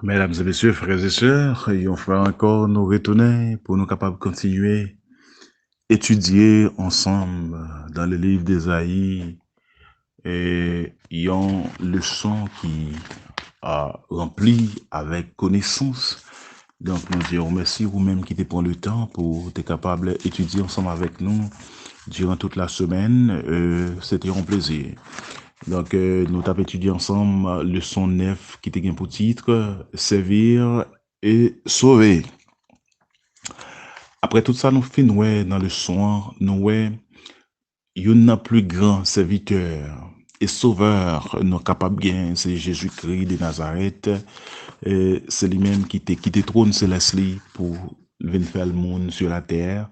Mesdames et messieurs, frères et sœurs, et on fera encore nous retourner pour nous capables de continuer, étudier ensemble dans le livre d'Ésaïe et une leçon qui a rempli avec connaissance. Donc nous disons merci vous-même qui te prend le temps pour être capable d'étudier ensemble avec nous durant toute la semaine. C'était un plaisir. Donc, nous avons étudié ensemble leçon 9 qui était pour titre Servir et sauver. Après tout ça, nous finissons dans le son, nous il y a un plus grand serviteur et sauveur, nous capables bien, c'est Jésus-Christ de Nazareth. C'est lui-même qui te trône céleste pour venir faire le monde sur la terre,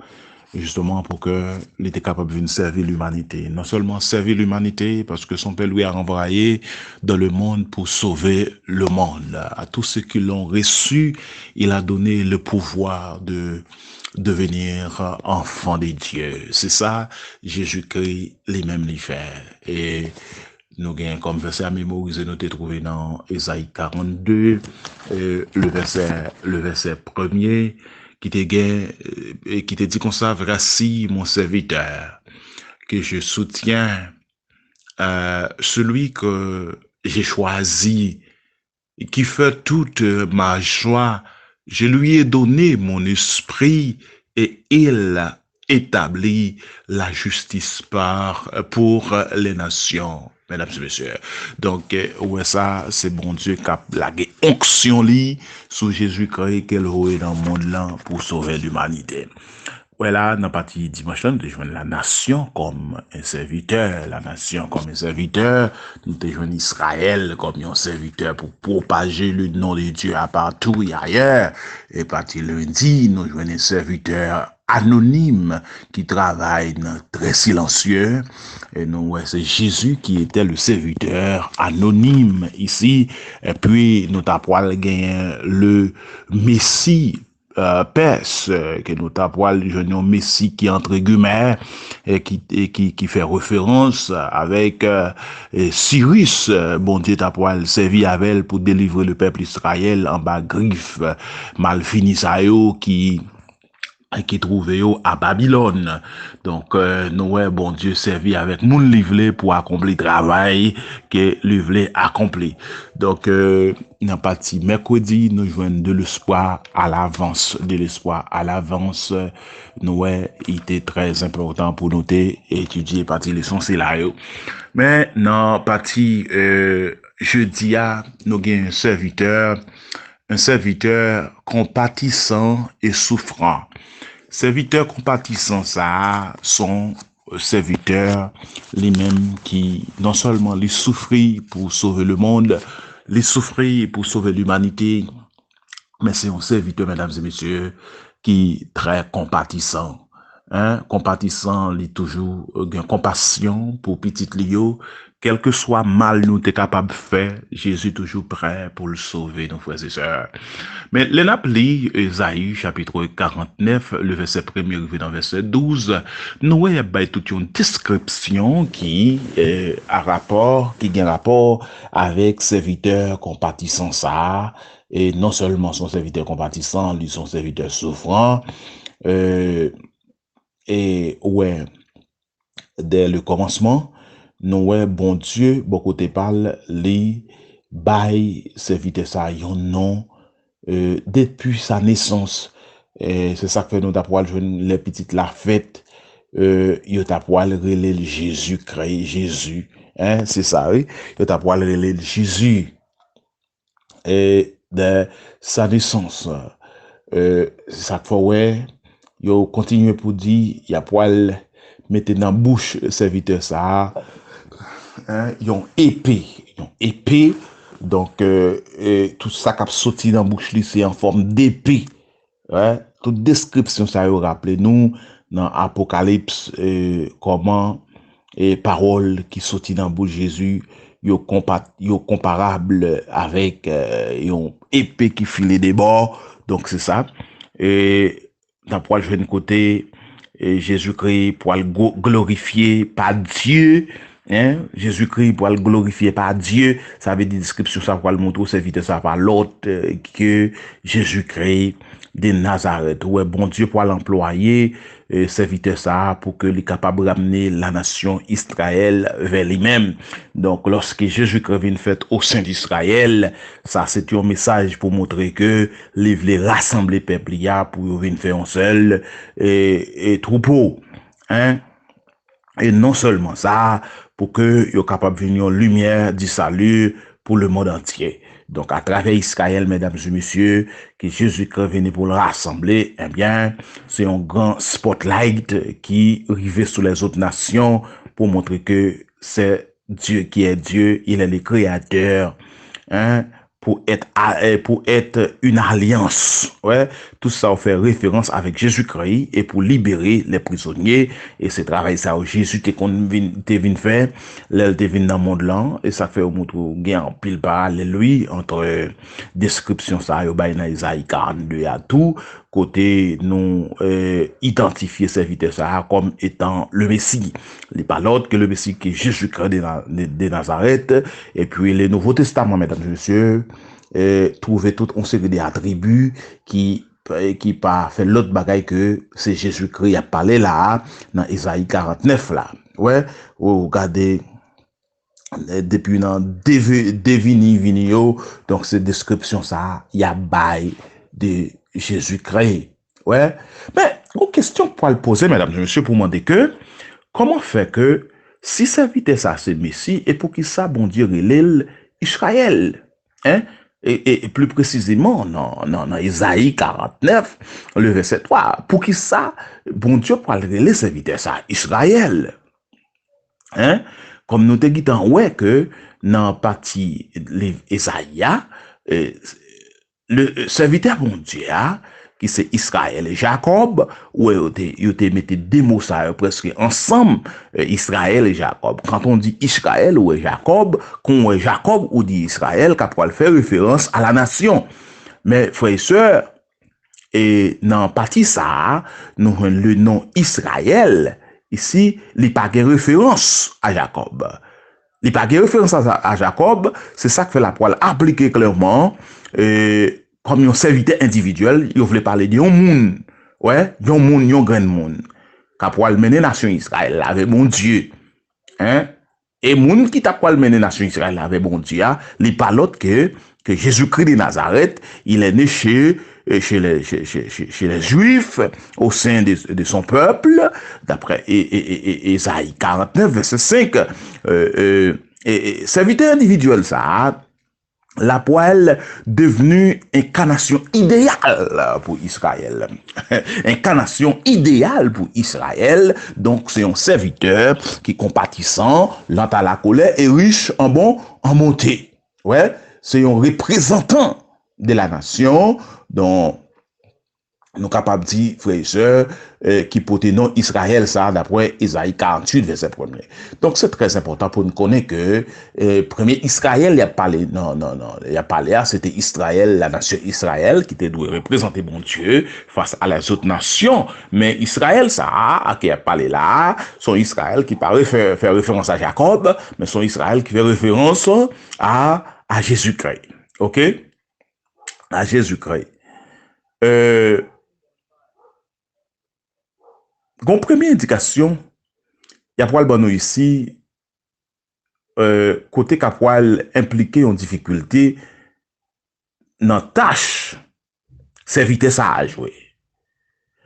justement pour que il était capable de venir servir l'humanité. Non seulement servir l'humanité, parce que son Père lui a renvoyé dans le monde pour sauver le monde. À tous ceux qui l'ont reçu, il a donné le pouvoir de devenir enfant de Dieu. C'est ça, Jésus-Christ lui-même l'y fait. Et nous gagnons comme verset à mémoriser, nous t'ai trouvé dans Ésaïe 42, le verset premier, qui te gagne, et qui te dit comme ça, voici mon serviteur, que je soutiens, celui que j'ai choisi, et qui fait toute ma joie. Je lui ai donné mon esprit et il établit la justice pour les nations. Mesdames et messieurs. Donc, ouais, ça, c'est bon Dieu qui a plagué onction li sous Jésus-Christ qu'elle est dans le monde là pour sauver l'humanité. Voilà, dans la partie dimanche, nous avons la nation comme un serviteur, la nation comme un serviteur, nous avons Israël comme un serviteur pour propager le nom de Dieu à partout et ailleurs. Et partie lundi, nous avons un serviteur anonyme qui travaille très silencieux. Et nous, ouais, c'est Jésus qui était le serviteur anonyme ici. Et puis, nous avons gagné le Messie Perse, que nous tapons le Messie qui entre guillemets et qui fait référence avec Cyrus, bon Dieu tapoual servi avec elle pour délivrer le peuple Israël en bas griffe mal fini ça yo qui trouvait à Babylone. Donc, nous, bon Dieu, servi avec mon livre pour accomplir le travail que le livre accompli. Donc, dans partie mercredi, nous joignons de l'espoir à l'avance, de l'espoir à l'avance. Nous, il était très important pour nous étudier partie leçon c'est là. Mais, dans partie, jeudi, nous avons un serviteur compatissant et souffrant. Serviteurs compatissants, ça, sont serviteurs les mêmes qui, non seulement les souffrent pour sauver le monde, les souffrent pour sauver l'humanité, mais c'est un serviteur, mesdames et messieurs, qui est très compatissant. Compatissant, il toujours compassion pour petit Lio, quel que soit mal nous t'es capable de faire, Jésus est toujours prêt pour le sauver, nos frères et sœurs. Mais l'ennapli, Esaïe, chapitre 49, le verset 1er, dans le verset 12, nous avons toute une description qui a rapport avec serviteur compatissant ça, et non seulement son serviteur compatissant, lui son serviteur souffrant, et ouais, dès le commencement, nous ouais, bon Dieu, beaucoup te parle, les bail serviteur ça, yon non, depuis sa naissance. C'est ça que fait nous t'approual les petites la fête, yo t'approual relé Jésus-Christ, Jésus, c'est ça, oui, yo t'approual relé Jésus, et de sa naissance. Ça fait ouais, yo continue pour dire, y a poil mettre dans bouche serviteur ça, yon épée, donc tout ça qui a sorti dans bouche li c'est en forme d'épée. Ouais, toute description ça yo rappelé nous dans Apocalypse comment et paroles qui sorti dans bouche Jésus yo comparable avec yon épée qui filait des bords, donc c'est ça. Et dans poil je côté Jésus-Christ pour glorifier par Dieu Hein? Jésus-Christ pour le glorifier par Dieu, ça veut dire description ça pour le montrer au serviteur ça par l'autre que Jésus-Christ de Nazareth. Ouais, bon Dieu pour l'employer serviteur ça pour que les capable de ramener la nation Israël vers lui-même. Donc lorsque Jésus-Christ vient fait au sein d'Israël, ça c'est un message pour montrer que les voulait rassembler peuple pour venir faire un seul et troupeau. Hein? Et non seulement ça, pour que soient capable de venir en lumière du salut pour le monde entier. Donc, à travers Israël, mesdames et messieurs, que Jésus-Christ venu pour le rassembler, eh bien, c'est un grand spotlight qui arrive sur les autres nations pour montrer que c'est Dieu qui est Dieu, il est le créateur, hein, pour être une alliance. Ouais, tout ça on fait référence avec Jésus-Christ et pour libérer les prisonniers et c'est travail ça où Jésus t'es venu faire, l'elle t'es venu dans le monde là et ça fait au montre gain en pile parallèle lui entre description ça yo dans Isaïe 42 à tout côté nous identifier serviteur ça comme étant le Messie. Il n'est pas l'autre que le Messie qui est Jésus-Christ de Nazareth et puis le Nouveau Testament mesdames et messieurs trouver tout on série d'attributs qui pas fait l'autre bagaille que c'est Jésus-Christ a parlé là dans Isaïe 49 là. Ouais, regardez depuis dans Devini Vinio, donc cette description ça, il y a bail de Jésus-Christ. Ouais. Mais une question pour le poser mesdames et messieurs pour demander que comment fait que si serviteur ça c'est Messie et pour qui ça bon Dieu relève Israël, hein? Et plus précisément, dans Isaïe 49, le verset 3, pour qui ça, bon Dieu pour le serviteur ça, Israël. Hein? Comme nous te disons, ouais, que dans partie Isaïe, le serviteur bon Dieu, qui c'est Israël et Jacob, où ils te mettaient deux mots ça presque ensemble, Israël et Jacob. Quand on dit Israël ou Jacob, quand on dit Jacob ou dit Israël, qu'on peut faire référence à la nation. Mais frères et sœurs, et dans partie ça, nous avons le nom Israël. Ici, il n'y a pas de référence à Jacob. Il n'y a pas de référence à Jacob. C'est ça que fait la poêle appliquer clairement. Comme un serviteur individuel, il voulait parler d'un monde. Ouais, d'un monde, d'un grand monde. Qui a mener la nation Israël avec mon Dieu. Hein? Et moun qui t'a pas mené nation Israël avec bon Dieu, il n'est pas l'autre que Jésus-Christ de Nazareth, il est né chez les Juifs, au sein de son peuple, d'après Isaïe 49, verset 5. Serviteur individuel, ça, la poêle devenue incarnation idéale pour Israël. Incarnation idéale pour Israël. Donc, c'est un serviteur qui est compatissant, lent à la colère et riche en bon, en montée. Ouais, c'est un représentant de la nation dont nous capables de dire, frères et sœurs, qui portent nom Israël, ça, d'après Isaïe 48, verset 1er. Donc, c'est très important pour nous connaître que, premier Israël, il a parlé, non, il a parlé, c'était Israël, la nation Israël, qui était doit représenter mon Dieu face à les autres nations. Mais Israël, ça, à qui a parlé là, son Israël qui paraît faire référence à Jacob, mais son Israël qui fait référence à Jésus-Christ. OK? À Jésus-Christ. Gon première indication, il y a pour le ici, côté capable impliqué en difficulté dans tâche, serviteur ça à jouer.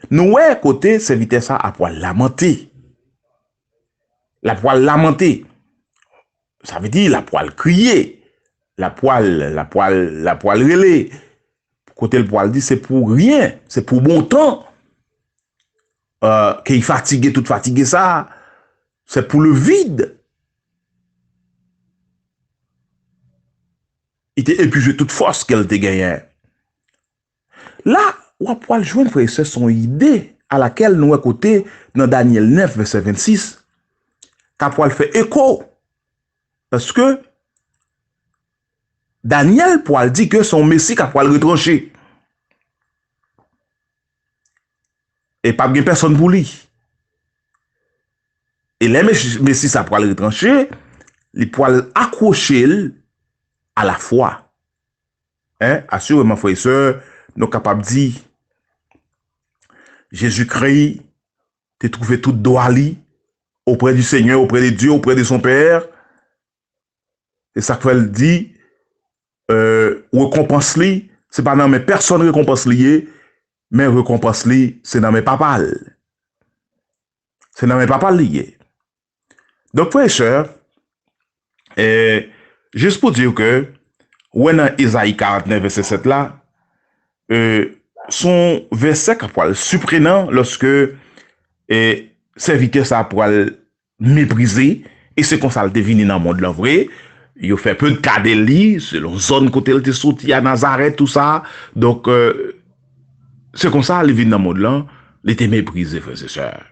Nous, ouais, côté serviteur ça à pouvoir lamenter. La poêle lamenter. Ça veut dire la poêle crier. La poêle relais. Côté le poêle dit c'est pour rien, c'est pour bon temps. Qu'il fatigué, tout fatigué ça, c'est pour le vide. Il t'a épuisé toute force qu'elle t'a gagné. Là, on va joindre, frère et sœur, son idée à laquelle nous, à côté, dans Daniel 9, verset 26, qu'a pour faire écho. Parce que Daniel, pour dire que son Messie, qu'a pour le retrancher. Et pas bien personne pour lui. Et les Messie, ça pourra le retrancher, il pourra accrocher à la foi. Hein? Assurément, frères et sœurs, nous sommes capables de dire, Jésus-Christ, tu trouvé tout droit auprès du Seigneur, auprès de Dieu, auprès de son Père. Et ça fait le dit, récompense-li, c'est pas dans mes personnes récompense liées, mais récompense li, c'est dans mes papales. C'est dans mes papales liées. Donc, frères et sœurs, juste pour dire que, ouais, dans Isaïe 49, verset 7 là, son verset qui surprenant lorsque serviteur ça pour mépriser, et c'est comme ça le devine dans le monde là vrai. Il fait peu de cas de lui, selon zone côté il était sorti à Nazareth, tout ça. Donc, c'est comme ça, il vient dans le monde là, il était méprisé, frères et sœurs.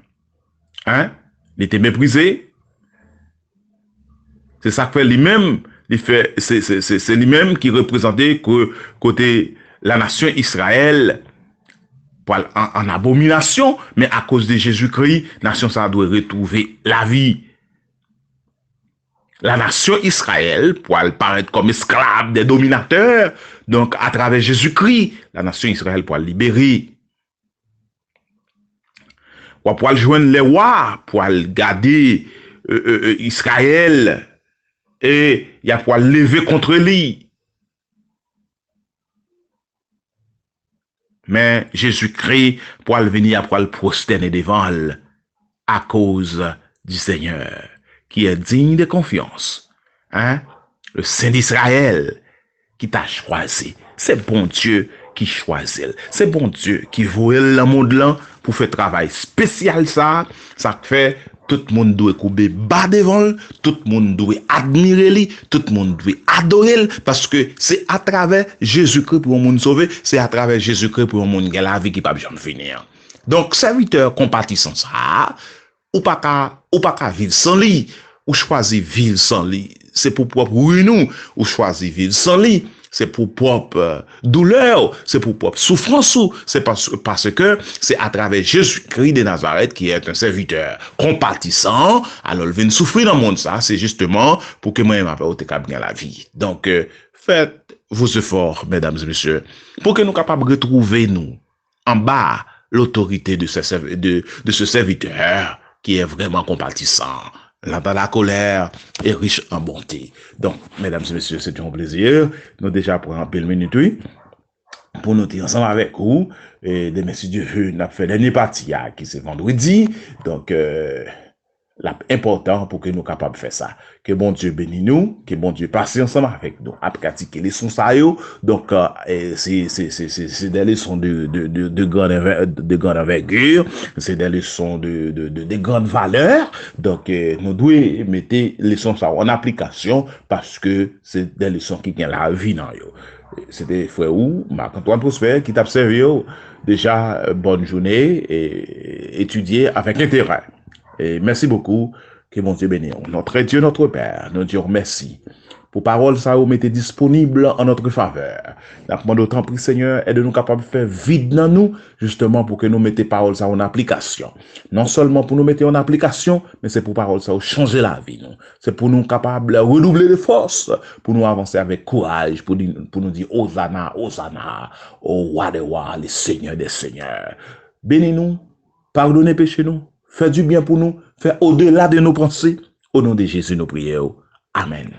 Hein? Il était méprisé. C'est ça que fait lui-même, c'est lui-même qui représentait que côté la nation Israël en abomination, mais à cause de Jésus-Christ, la nation ça doit retrouver la vie. La nation Israël, pour paraître comme esclave des dominateurs, donc à travers Jésus-Christ, la nation Israël pour libérer. Ou pour joindre les rois, pour garder Israël, et il y a pour lever contre lui. Mais Jésus-Christ, pour venir, pour le prosterner devant elle, à cause du Seigneur, qui est digne de confiance. Hein? Le Saint d'Israël, qui t'a choisi. C'est bon Dieu qui choisit. C'est bon Dieu qui voit le monde là pour faire travail spécial ça. Ça fait tout le monde doit couper bas devant lui, tout le monde doit admirer lui, tout le monde doit adorer lui, parce que c'est à travers Jésus-Christ pour le monde sauver, c'est à travers Jésus-Christ pour le monde gagner la vie qui ne peut jamais finir. Donc, serviteur compatissant ça, ou pas qu'à vivre sans lui, ou choisir vivre sans lui, c'est pour propre oui nous, ou choisir vivre sans lui, c'est pour propre douleur, c'est pour propre souffrance, c'est parce que c'est à travers Jésus-Christ de Nazareth qui est un serviteur compatissant, alors il vient souffrir dans le monde ça, c'est justement pour que moi-même après te gagner la vie. Donc, faites vos efforts, mesdames et messieurs, pour que nous capables de retrouver nous en bas l'autorité de ce serviteur qui est vraiment compatissant, dans la colère et riche en bonté. Donc, mesdames et messieurs, c'est un plaisir. Nous déjà pour un peu le minute, oui, pour nous dire ensemble avec vous. Et demain, si Dieu veut, nous avons fait dernière partie qui c'est vendredi. Donc, l'important pour que nous soyons capables de faire ça. Que bon Dieu bénisse nous, que bon Dieu passe ensemble avec nous, à pratiquer les sons ça. Donc, c'est des leçons de grande envergure, c'est des leçons de grande valeur. Donc, nous devons mettre les sons ça en application parce que c'est des leçons qui gagnent la vie dans yo. C'était frère ou Marc-Antoine Prosper qui t'a servi. Déjà, bonne journée et étudier avec intérêt. Et merci beaucoup. Que mon Dieu bénisse. Notre Dieu, notre Père, nous disons merci. Pour parole, ça vous mettez disponible en notre faveur. Nous demandons autant prix, Seigneur, et de nous capables de faire vide dans nous, justement pour que nous mettions parole ça en application. Non seulement pour nous mettre en application, mais c'est pour parole ça changer la vie. C'est pour nous capables de redoubler de force, pour nous avancer avec courage, pour nous dire Hosanna, Hosanna, au roi des rois, les seigneurs des seigneurs. Bénis-nous, pardonnez péché nous. Fais du bien pour nous, fais au-delà de nos pensées. Au nom de Jésus, nous prions. Amen.